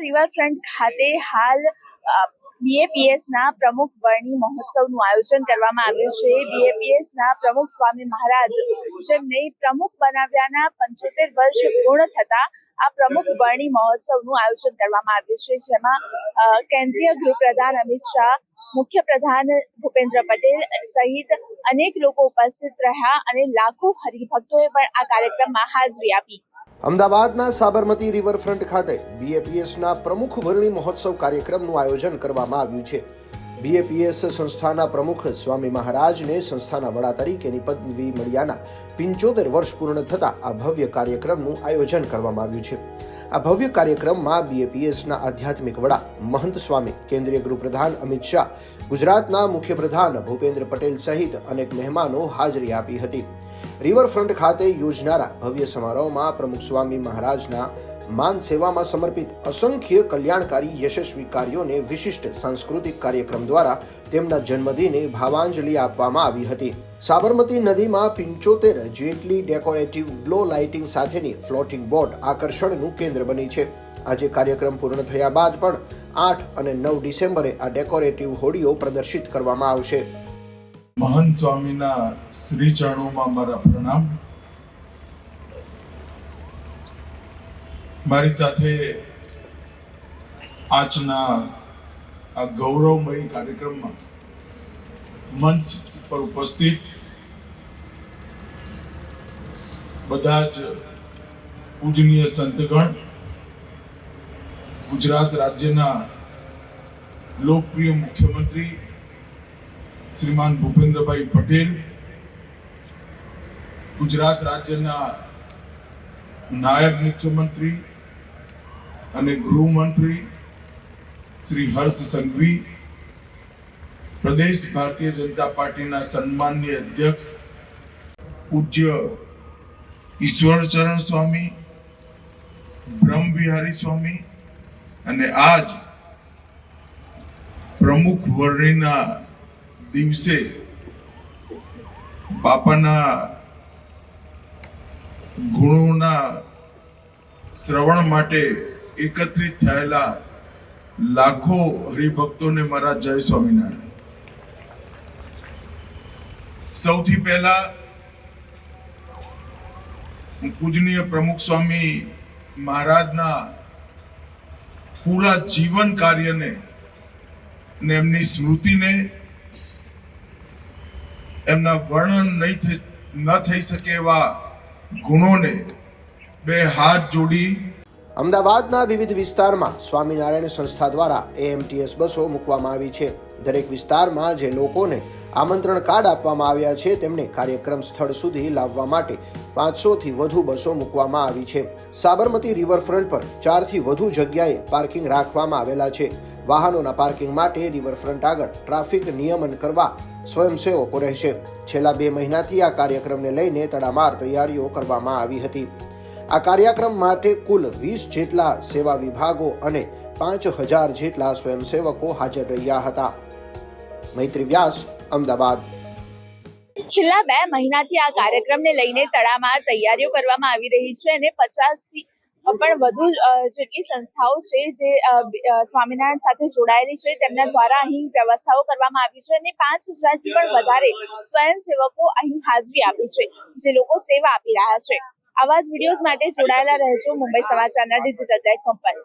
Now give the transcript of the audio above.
Riverfront ખાતે હાલ બીએપીએસના પ્રમુખ વર્ણી મહોત્સવનું આયોજન કરવામાં આવ્યું છે। બીએપીએસના પ્રમુખ સ્વામી મહારાજ જેમને પ્રમુખ બનાવ્યાના 75 વર્ષ પૂર્ણ થતા આ પ્રમુખ વર્ણી મહોત્સવનું આયોજન કરવામાં આવ્યું છે, જેમાં કેન્દ્રીય ગૃહપ્રધાન અમિત શાહ, મુખ્ય પ્રધાન ભૂપેન્દ્ર પટેલ સહિત અનેક લોકો ઉપસ્થિત રહ્યા અને લાખો હરિભક્તોએ પણ આ કાર્યક્રમમાં હાજરી આપી। અમદાવાદના સાબરમતી રિવરફ્રન્ટ ખાતે બીએપીએસના પ્રમુખ વર્ણી મહોત્સવ કાર્યક્રમનું આયોજન કરવામાં આવ્યું છે। બીએપીએસ સંસ્થાના પ્રમુખ સ્વામી મહારાજને સંસ્થાના વડા તરીકેની પદવી મળ્યાના 75 વર્ષ પૂર્ણ થતા આ ભવ્ય કાર્યક્રમનું આયોજન કરવામાં આવ્યું છે। આ ભવ્ય કાર્યક્રમમાં બીએપીએસના આધ્યાત્મિક વડા મહંત સ્વામી, કેન્દ્રીય ગૃહપ્રધાન અમિત શાહ, ગુજરાતના મુખ્યપ્રધાન ભૂપેન્દ્ર પટેલ સહિત અનેક મહેમાનો હાજરી આપી હતી। રિવરફ્રન્ટ ખાતે યોજનારા ભવ્ય સમારોહમાં પ્રમુખ સ્વામી મહારાજના માન સેવામાં સમર્પિત અસંખ્ય કલ્યાણકારી યશસ્વી કાર્યોને વિશિષ્ટ સાંસ્કૃતિક કાર્યક્રમ દ્વારા તેમના જન્મદિને ભાવાંજલિ આપવામાં આવી હતી। સાબરમતી નદીમાં 75 જેટલી ડેકોરેટિવ ગ્લો લાઇટિંગ સાથેની ફ્લોટિંગ બોટ આકર્ષણનું કેન્દ્ર બની છે। આજે કાર્યક્રમ પૂર્ણ થયા બાદ પણ 8 અને 9 ડિસેમ્બરે આ ડેકોરેટિવ હોડીઓ પ્રદર્શિત કરવામાં આવશે। મહંત સ્વામીના શ્રી ચરણોમાં મારા પ્રણામ। મારી સાથે આજના આ ગૌરવમય કાર્યક્રમમાં મંચ પર ઉપસ્થિત બધા જ પૂજનીય સંતગણ, ગુજરાત રાજ્યના લોકપ્રિય મુખ્યમંત્રી શ્રીમાન ભૂપેન્દ્રભાઈ પટેલ, ગુજરાત રાજ્યના નાયબ મુખ્યમંત્રી અને ગૃહમંત્રી શ્રી હર્ષ સંઘવી, પ્રદેશ ભારતીય જનતા પાર્ટીના સન્માનીય અધ્યક્ષ પૂજ્ય ઈશ્વરચરણ સ્વામી, બ્રહ્મવિહારી સ્વામી અને આજ પ્રમુખ વર્ણીના દિવસે બાપાના ગુણોના શ્રવણ માટે એકત્રિત થયેલા લાખો હરિભક્તોને મારા જય સ્વામિનારાયણ। સૌથી પહેલા હું પૂજનીય પ્રમુખ સ્વામી મહારાજના પૂરા જીવન કાર્યને ને એમની સ્મૃતિને, એમના વર્ણન ન થઈ શકે એવા ગુણોને બે હાથ જોડી અમદાવાદના વિવિધ વિસ્તારમાં સ્વામિનારાયણ સંસ્થા દ્વારા એએમટીએસ બસો મૂકવામાં આવી છે। દરેક વિસ્તારમાં જે લોકોને આમંત્રણ કાર્ડ આપવામાં આવ્યા છે તેમને કાર્યક્રમ સ્થળ સુધી લાવવા માટે 500 થી વધુ બસો મૂકવામાં આવી છે। સાબરમતી રિવરફ્રન્ટ પર 4 થી વધુ જગ્યાએ પાર્કિંગ રાખવામાં આવેલા છે। વાહનોના પાર્કિંગ માટે રિવરફ્રન્ટ આગળ ટ્રાફિક નિયમન કરવા સ્વયંસેવકો રહેશે। છેલ્લા 2 મહિનાથી આ કાર્યક્રમને લઈને તડામાર તૈયારીઓ કરવામાં આવી હતી। આ કાર્યક્રમ માટે કુલ 20 જેટલા સેવા વિભાગો અને 5000 જેટલા સ્વયંસેવકો હાજર રહ્યા હતા। મૈત્રી વ્યાસ, અમદાવાદ। છેલ્લા 2 મહિનાથી આ કાર્યક્રમને લઈને તડામાર તૈયારીઓ કરવામાં આવી રહી છે અને 50 થી પણ વધુ જેટલી સંસ્થાઓ છે જે સ્વામિનારાયણ સાથે જોડાયેલી છે તેમના દ્વારા અહીં વ્યવસ્થાઓ કરવામાં આવી છે અને 5000 થી પણ વધારે સ્વયંસેવકો અહીં હાજરી આપી છે, જે લોકો સેવા આપી રહ્યા છે। આવા જ વિડીયોઝ માટે જોડાયેલા રહેજો મુંબઈ સમાચારના ડિજિટલ પ્લેટફોર્મ પર।